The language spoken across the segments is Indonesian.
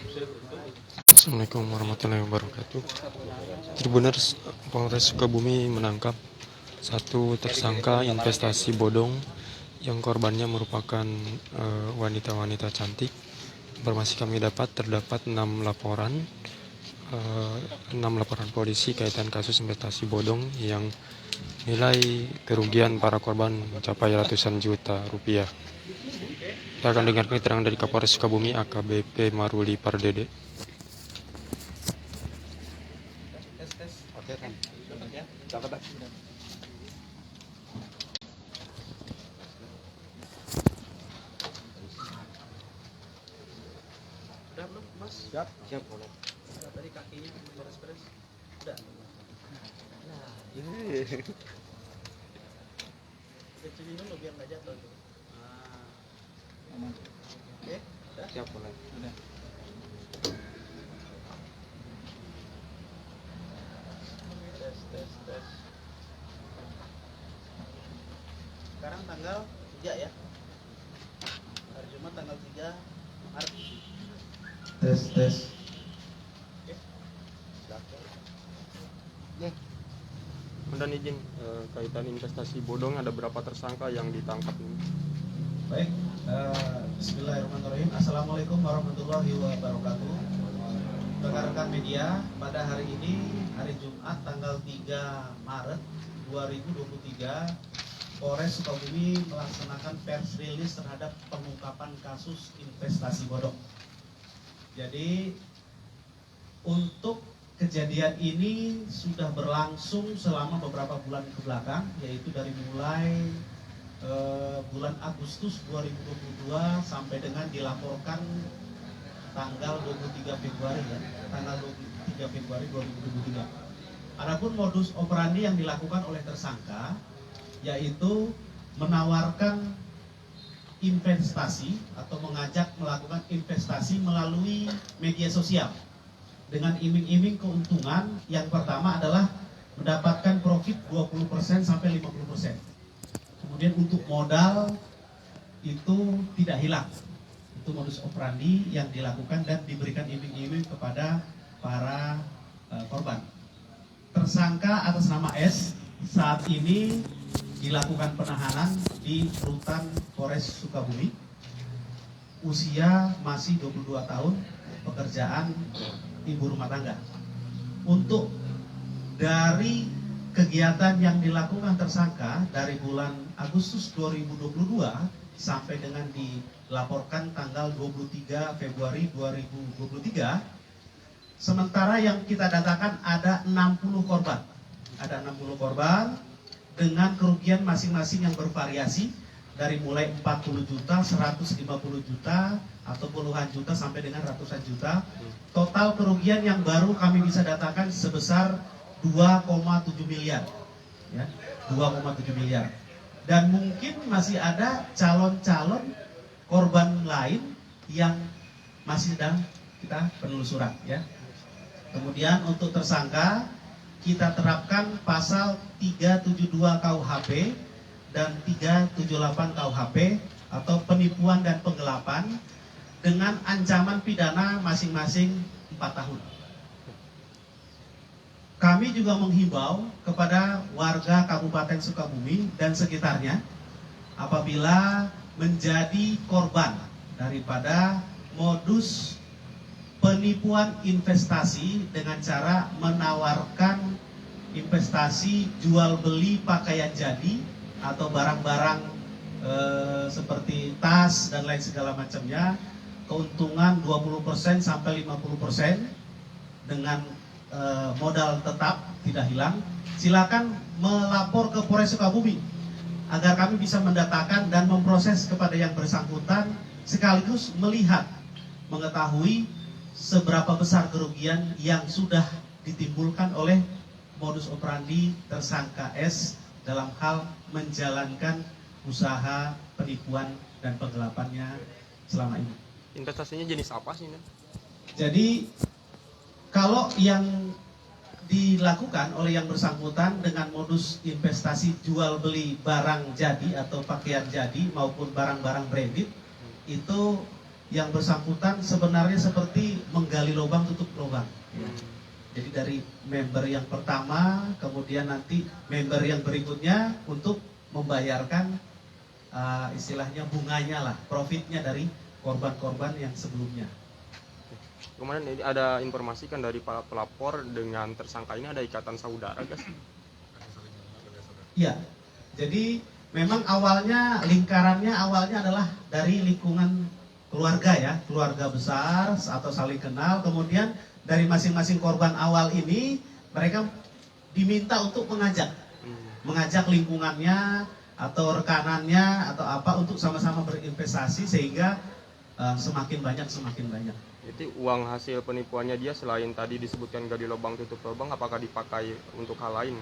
Assalamualaikum warahmatullahi wabarakatuh. Tribuners, Polres Sukabumi menangkap satu tersangka investasi bodong yang korbannya merupakan wanita-wanita cantik. Informasi kami dapat terdapat 6 laporan polisi kaitan kasus investasi bodong yang nilai kerugian para korban mencapai ratusan juta rupiah. Kita akan dengar keterangan dari Kapolres Sukabumi AKBP Maruli Pardede. Udah belum, Mas? Siap boleh. Tadi kakinya beres-beres. Udah. Nah, Ini kecilin dulu biar nggak jatuh tuh. aman. Oke, udah. Siap boleh. Udah. Tes. Sekarang tanggal 3 ya. Hari Jumat tanggal 3 Maret. Tes. Oke. Dan izin kaitan investasi bodong ada berapa tersangka yang ditangkap ini? Baik, bismillahirrahmanirrahim. Assalamualaikum warahmatullahi wabarakatuh. Rekan-rekan media, pada hari ini, hari Jumat tanggal 3 Maret 2023, Polres Sukabumi melaksanakan press release terhadap pengungkapan kasus investasi bodong. Jadi, untuk kejadian ini sudah berlangsung selama beberapa bulan ke belakang, yaitu dari mulai bulan Agustus 2022 sampai dengan dilaporkan tanggal 23 Februari ya, tanggal 23 Februari 2023. Adapun modus operandi yang dilakukan oleh tersangka yaitu menawarkan investasi atau mengajak melakukan investasi melalui media sosial dengan iming-iming keuntungan. Yang pertama adalah mendapatkan profit 20% sampai 50%. Kemudian untuk modal itu tidak hilang. Itu modus operandi yang dilakukan dan diberikan iming-iming kepada para korban. Tersangka atas nama S saat ini dilakukan penahanan di rutan Polres Sukabumi. Usia masih 22 tahun, pekerjaan ibu rumah tangga. Untuk dari kegiatan yang dilakukan tersangka dari bulan Agustus 2022 sampai dengan dilaporkan tanggal 23 Februari 2023, sementara yang kita datakan ada 60 korban. Ada 60 korban dengan kerugian masing-masing yang bervariasi dari mulai 40 juta, 150 juta, atau puluhan juta sampai dengan ratusan juta. Total kerugian yang baru kami bisa datakan sebesar 2,7 miliar. Ya, 2,7 miliar. Dan mungkin masih ada calon-calon korban lain yang masih sedang kita penelusuran ya. Kemudian untuk tersangka kita terapkan pasal 372 KUHP dan 378 KUHP atau penipuan dan penggelapan dengan ancaman pidana masing-masing 4 tahun. Kami juga menghimbau kepada warga Kabupaten Sukabumi dan sekitarnya apabila menjadi korban daripada modus penipuan investasi dengan cara menawarkan investasi jual beli pakaian jadi atau barang-barang seperti tas dan lain segala macamnya, keuntungan 20% sampai 50% dengan modal tetap tidak hilang. Silakan melapor ke Polres Sukabumi agar kami bisa mendatakan dan memproses kepada yang bersangkutan, sekaligus melihat, mengetahui seberapa besar kerugian yang sudah ditimbulkan oleh modus operandi tersangka S dalam hal menjalankan usaha penipuan dan penggelapannya selama ini. Investasinya jenis apa sih, Nen? Jadi kalau yang dilakukan oleh yang bersangkutan dengan modus investasi jual beli barang jadi atau pakaian jadi maupun barang-barang branded, itu yang bersangkutan sebenarnya seperti menggali lubang tutup lubang. Jadi dari member yang pertama, kemudian nanti member yang berikutnya untuk membayarkan istilahnya bunganya lah, profitnya dari korban-korban yang sebelumnya. Kemudian ini ada informasi kan dari para pelapor dengan tersangka ini ada ikatan saudara, guys. Iya, jadi memang awalnya lingkarannya adalah dari lingkungan keluarga ya, keluarga besar atau saling kenal. Kemudian dari masing-masing korban awal ini mereka diminta untuk mengajak lingkungannya atau rekanannya atau apa untuk sama-sama berinvestasi sehingga semakin banyak. Itu uang hasil penipuannya dia selain tadi disebutkan gali lubang tutup lubang, apakah dipakai untuk hal lain?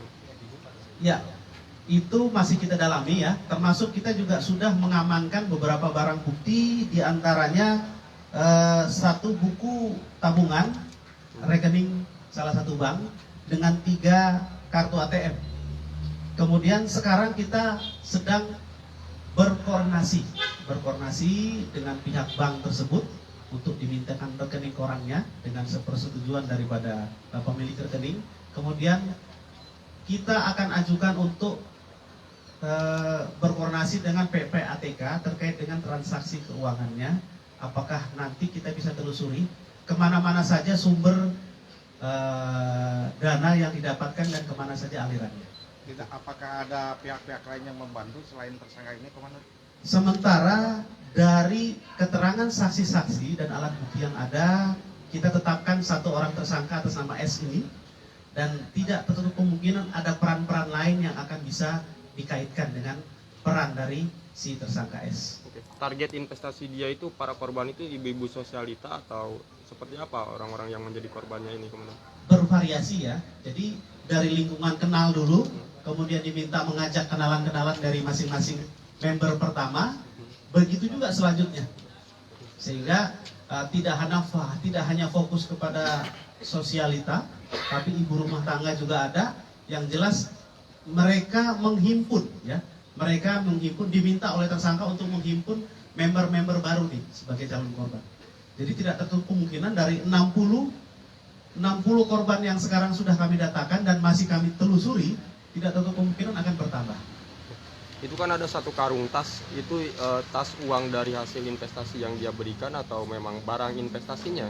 Ya, itu masih kita dalami ya. Termasuk kita juga sudah mengamankan beberapa barang bukti, diantaranya satu buku tabungan rekening salah satu bank dengan 3 kartu ATM. Kemudian sekarang kita sedang berkoordinasi dengan pihak bank tersebut untuk dimintakan rekening korannya dengan persetujuan daripada pemilik rekening. Kemudian kita akan ajukan untuk berkoordinasi dengan PPATK terkait dengan transaksi keuangannya. Apakah nanti kita bisa telusuri kemana-mana saja sumber dana yang didapatkan dan kemana saja alirannya. Tidak, apakah ada pihak-pihak lain yang membantu selain tersangka ini, Komandan? Sementara dari keterangan saksi-saksi dan alat bukti yang ada, kita tetapkan 1 orang tersangka atas nama S ini, dan tidak tertutup kemungkinan ada peran-peran lain yang akan bisa dikaitkan dengan peran dari si tersangka S. Oke. Target investasi dia itu para korban itu ibu-ibu sosialita atau seperti apa orang-orang yang menjadi korbannya ini, kemudian? Bervariasi ya, jadi dari lingkungan kenal dulu, kemudian diminta mengajak kenalan-kenalan dari masing-masing member pertama, begitu juga selanjutnya. Sehingga tidak hanya fokus kepada sosialita, tapi ibu rumah tangga juga ada. Yang jelas mereka menghimpun ya, diminta oleh tersangka untuk menghimpun member-member baru nih sebagai calon korban. Jadi tidak tertutup kemungkinan dari 60 korban yang sekarang sudah kami datakan dan masih kami telusuri, tidak tertutup kemungkinan akan bertambah. Itu kan ada satu karung tas, itu tas uang dari hasil investasi yang dia berikan atau memang barang investasinya?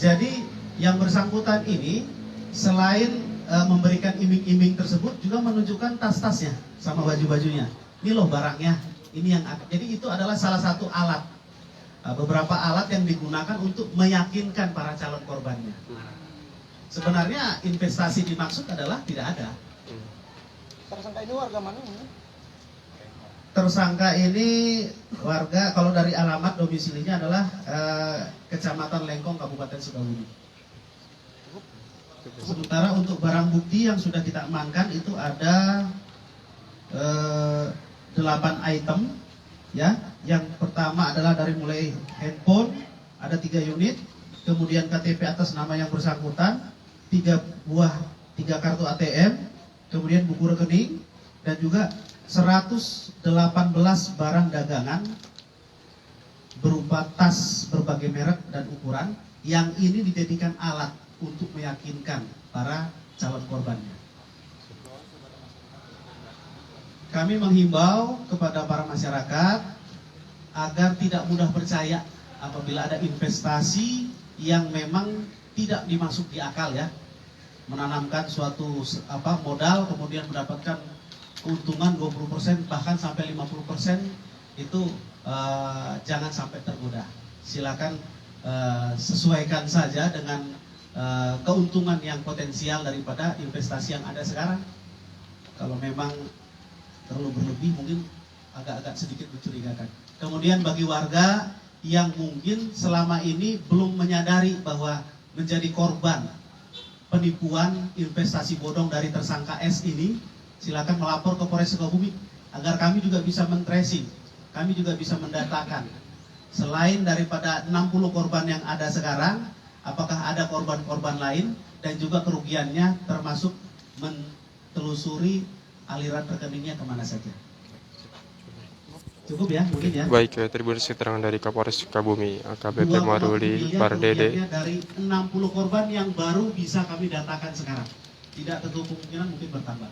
Jadi yang bersangkutan ini selain memberikan iming-iming tersebut juga menunjukkan tas-tasnya sama baju-bajunya. Ini loh barangnya, ini yang ada. Jadi itu adalah salah satu alat, beberapa alat yang digunakan untuk meyakinkan para calon korbannya. Sebenarnya investasi dimaksud adalah tidak ada. Tersangka ini warga mana? Tersangka ini warga, kalau dari alamat domisilinya adalah Kecamatan Lengkong, Kabupaten Sukabumi. Sementara untuk barang bukti yang sudah kita amankan itu ada 8 item ya. Yang pertama adalah dari mulai handphone ada 3 unit, kemudian KTP atas nama yang bersangkutan, 3 kartu ATM, kemudian buku rekening, dan juga 118 barang dagangan berupa tas berbagai merek dan ukuran yang ini dijadikan alat untuk meyakinkan para calon korbannya. Kami menghimbau kepada para masyarakat agar tidak mudah percaya apabila ada investasi yang memang tidak dimasuk di akal ya. Menanamkan suatu modal kemudian mendapatkan keuntungan 20% bahkan sampai 50%, itu jangan sampai tergoda. Silakan sesuaikan saja dengan keuntungan yang potensial daripada investasi yang ada sekarang. Kalau memang terlalu berlebih mungkin agak-agak sedikit mencurigakan. Kemudian bagi warga yang mungkin selama ini belum menyadari bahwa menjadi korban penipuan investasi bodong dari tersangka S ini, silakan melapor ke Polres Sukabumi agar kami juga bisa men-tracing, kami juga bisa mendatakan. Selain daripada 60 korban yang ada sekarang, apakah ada korban-korban lain dan juga kerugiannya, termasuk mentelusuri aliran rekeningnya kemana saja. Cukup ya, mungkin ya. Baik, Tribun keterangan dari Kapolres Sukabumi, AKBP 2,7 Maruli miliar Pardede. kerugiannya dari 60 korban yang baru bisa kami datakan sekarang. Tidak tentu kemungkinan mungkin bertambah.